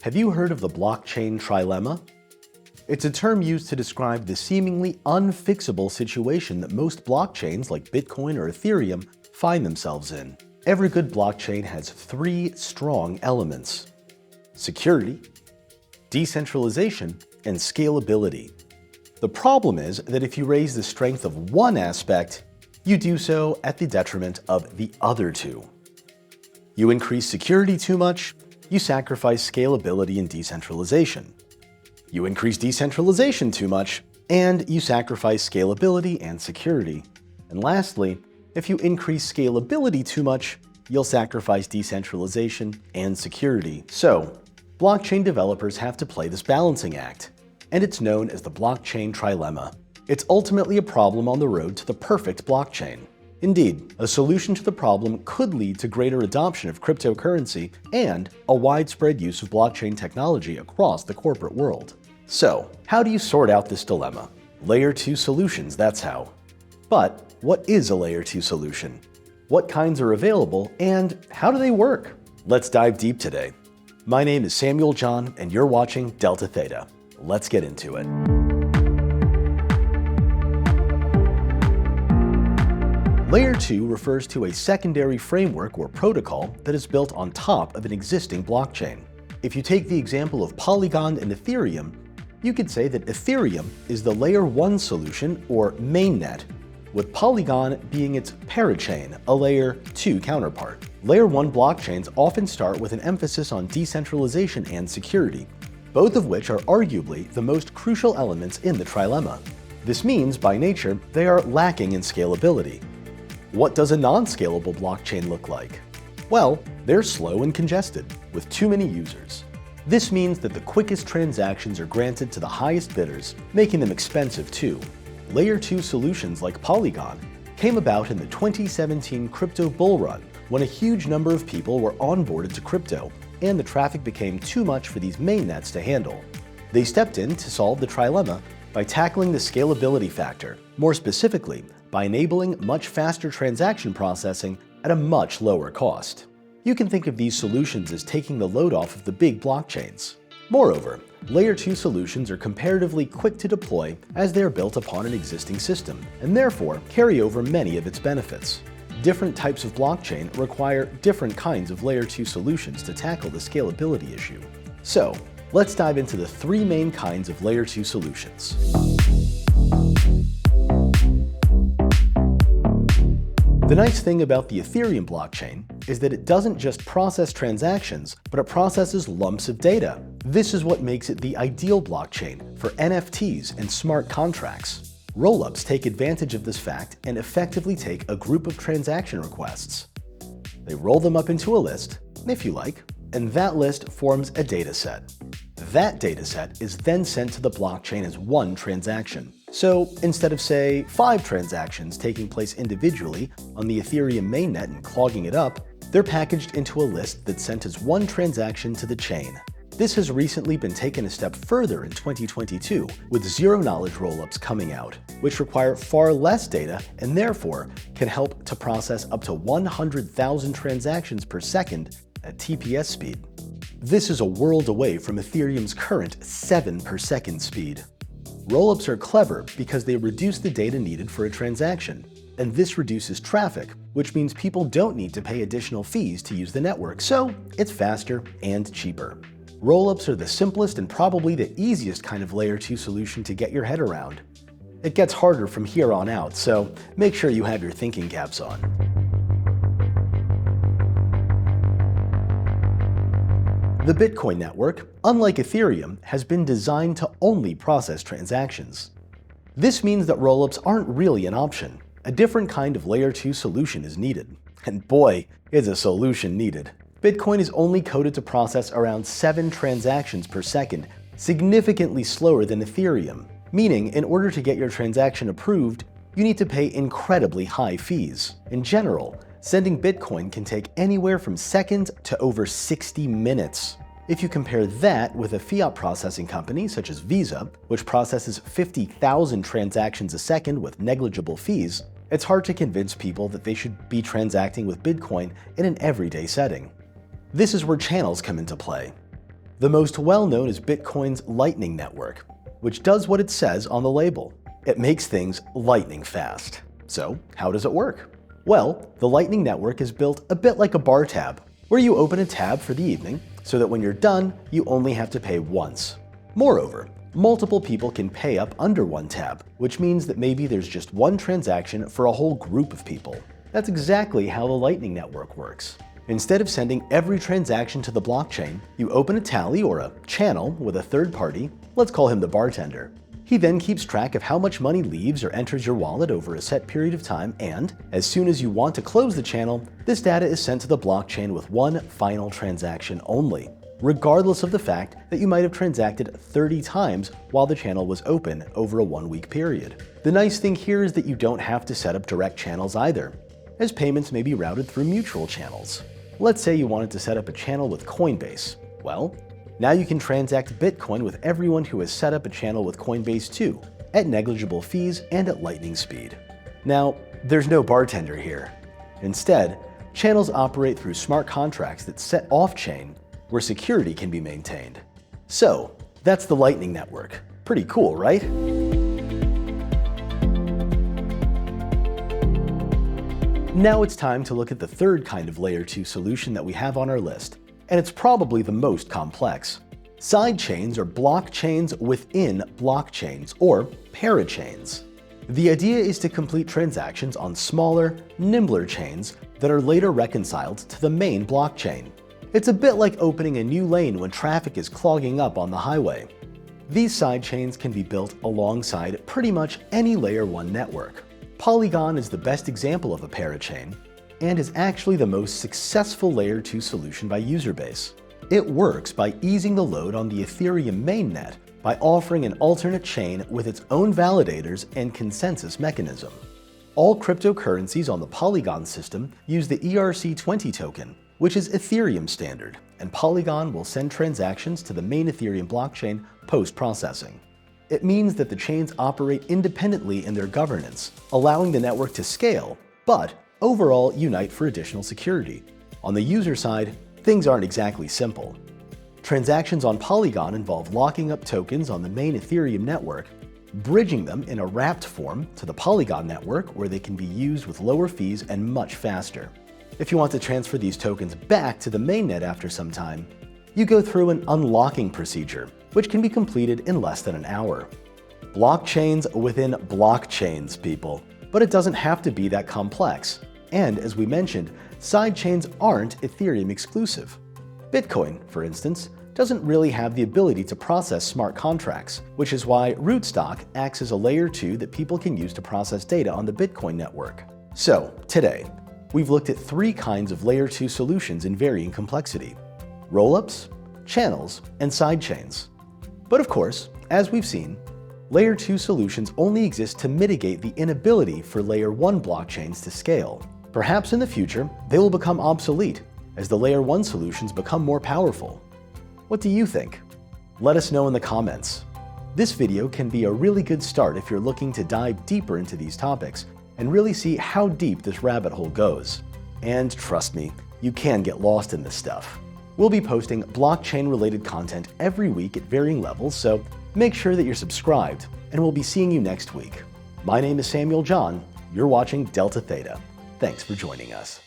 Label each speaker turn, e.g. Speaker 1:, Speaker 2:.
Speaker 1: Have you heard of the blockchain trilemma? It's a term used to describe the seemingly unfixable situation that most blockchains like Bitcoin or Ethereum find themselves in. Every good blockchain has three strong elements: security, decentralization, and scalability. The problem is that if you raise the strength of one aspect, you do so at the detriment of the other two. You increase security too much, you sacrifice scalability and decentralization. You increase decentralization too much, and you sacrifice scalability and security. And lastly, if you increase scalability too much, you'll sacrifice decentralization and security. So, blockchain developers have to play this balancing act, and it's known as the blockchain trilemma. It's ultimately a problem on the road to the perfect blockchain. Indeed, a solution to the problem could lead to greater adoption of cryptocurrency and a widespread use of blockchain technology across the corporate world. So, how do you sort out this dilemma? Layer 2 solutions, that's how. But what is a Layer 2 solution? What kinds are available, and how do they work? Let's dive deep today. My name is Samuel John, and you're watching Deltatheta. Let's get into it. Layer 2 refers to a secondary framework or protocol that is built on top of an existing blockchain. If you take the example of Polygon and Ethereum, you could say that Ethereum is the Layer 1 solution or mainnet, with Polygon being its parachain, a Layer 2 counterpart. Layer 1 blockchains often start with an emphasis on decentralization and security, both of which are arguably the most crucial elements in the trilemma. This means, by nature, they are lacking in scalability. What does a non-scalable blockchain look like? Well, they're slow and congested, with too many users. This means that the quickest transactions are granted to the highest bidders, making them expensive too. Layer 2 solutions like Polygon came about in the 2017 crypto bull run, when a huge number of people were onboarded to crypto, and the traffic became too much for these mainnets to handle. They stepped in to solve the trilemma by tackling the scalability factor, more specifically, by enabling much faster transaction processing at a much lower cost. You can think of these solutions as taking the load off of the big blockchains. Moreover, Layer 2 solutions are comparatively quick to deploy as they are built upon an existing system, and therefore carry over many of its benefits. Different types of blockchain require different kinds of Layer 2 solutions to tackle the scalability issue. So, let's dive into the three main kinds of Layer 2 solutions. The nice thing about the Ethereum blockchain is that it doesn't just process transactions, but it processes lumps of data. This is what makes it the ideal blockchain for NFTs and smart contracts. Rollups take advantage of this fact and effectively take a group of transaction requests. They roll them up into a list, if you like, and that list forms a dataset. That dataset is then sent to the blockchain as one transaction. So instead of, say, 5 transactions taking place individually on the Ethereum mainnet and clogging it up, they're packaged into a list that's sent as one transaction to the chain. This has recently been taken a step further in 2022, with zero-knowledge rollups coming out, which require far less data and therefore can help to process up to 100,000 transactions per second at TPS speed. This is a world away from Ethereum's current 7 per second speed. Rollups are clever because they reduce the data needed for a transaction, and this reduces traffic, which means people don't need to pay additional fees to use the network, so it's faster and cheaper. Rollups are the simplest and probably the easiest kind of Layer 2 solution to get your head around. It gets harder from here on out, so make sure you have your thinking caps on. The Bitcoin network, unlike Ethereum, has been designed to only process transactions. This means that rollups aren't really an option. A different kind of Layer 2 solution is needed. And boy, is a solution needed. Bitcoin is only coded to process around 7 transactions per second, significantly slower than Ethereum, meaning in order to get your transaction approved, you need to pay incredibly high fees. In general, sending Bitcoin can take anywhere from seconds to over 60 minutes. If you compare that with a fiat processing company such as Visa, which processes 50,000 transactions a second with negligible fees, it's hard to convince people that they should be transacting with Bitcoin in an everyday setting. This is where channels come into play. The most well-known is Bitcoin's Lightning Network, which does what it says on the label. It makes things lightning fast. So, how does it work? Well, the Lightning Network is built a bit like a bar tab, where you open a tab for the evening so that when you're done, you only have to pay once. Moreover, multiple people can pay up under one tab, which means that maybe there's just one transaction for a whole group of people. That's exactly how the Lightning Network works. Instead of sending every transaction to the blockchain, you open a tally or a channel with a third party, let's call him the bartender. He then keeps track of how much money leaves or enters your wallet over a set period of time, and as soon as you want to close the channel, this data is sent to the blockchain with one final transaction only, regardless of the fact that you might have transacted 30 times while the channel was open over a 1-week period. The nice thing here is that you don't have to set up direct channels either, as payments may be routed through mutual channels. Let's say you wanted to set up a channel with Coinbase. Well, now you can transact Bitcoin with everyone who has set up a channel with Coinbase too, at negligible fees and at lightning speed. Now, there's no bartender here. Instead, channels operate through smart contracts that set off-chain, where security can be maintained. So, that's the Lightning Network. Pretty cool, right? Now it's time to look at the third kind of Layer 2 solution that we have on our list, and it's probably the most complex. Sidechains are blockchains within blockchains, or parachains. The idea is to complete transactions on smaller, nimbler chains that are later reconciled to the main blockchain. It's a bit like opening a new lane when traffic is clogging up on the highway. These sidechains can be built alongside pretty much any Layer 1 network. Polygon is the best example of a parachain, and is actually the most successful Layer 2 solution by user base. It works by easing the load on the Ethereum mainnet by offering an alternate chain with its own validators and consensus mechanism. All cryptocurrencies on the Polygon system use the ERC20 token, which is Ethereum standard, and Polygon will send transactions to the main Ethereum blockchain post-processing. It means that the chains operate independently in their governance, allowing the network to scale, but overall unite for additional security. On the user side, things aren't exactly simple. Transactions on Polygon involve locking up tokens on the main Ethereum network, bridging them in a wrapped form to the Polygon network where they can be used with lower fees and much faster. If you want to transfer these tokens back to the mainnet after some time, you go through an unlocking procedure, which can be completed in less than an hour. Blockchains within blockchains, people. But it doesn't have to be that complex. And as we mentioned, sidechains aren't Ethereum exclusive. Bitcoin, for instance, doesn't really have the ability to process smart contracts, which is why Rootstock acts as a Layer 2 that people can use to process data on the Bitcoin network. So, today, we've looked at 3 kinds of Layer 2 solutions in varying complexity: rollups, channels, and sidechains. But of course, as we've seen, Layer 2 solutions only exist to mitigate the inability for Layer 1 blockchains to scale. Perhaps in the future, they will become obsolete as the Layer 1 solutions become more powerful. What do you think? Let us know in the comments. This video can be a really good start if you're looking to dive deeper into these topics and really see how deep this rabbit hole goes. And trust me, you can get lost in this stuff. We'll be posting blockchain-related content every week at varying levels, so make sure that you're subscribed, and we'll be seeing you next week. My name is Samuel John. You're watching Deltatheta. Thanks for joining us.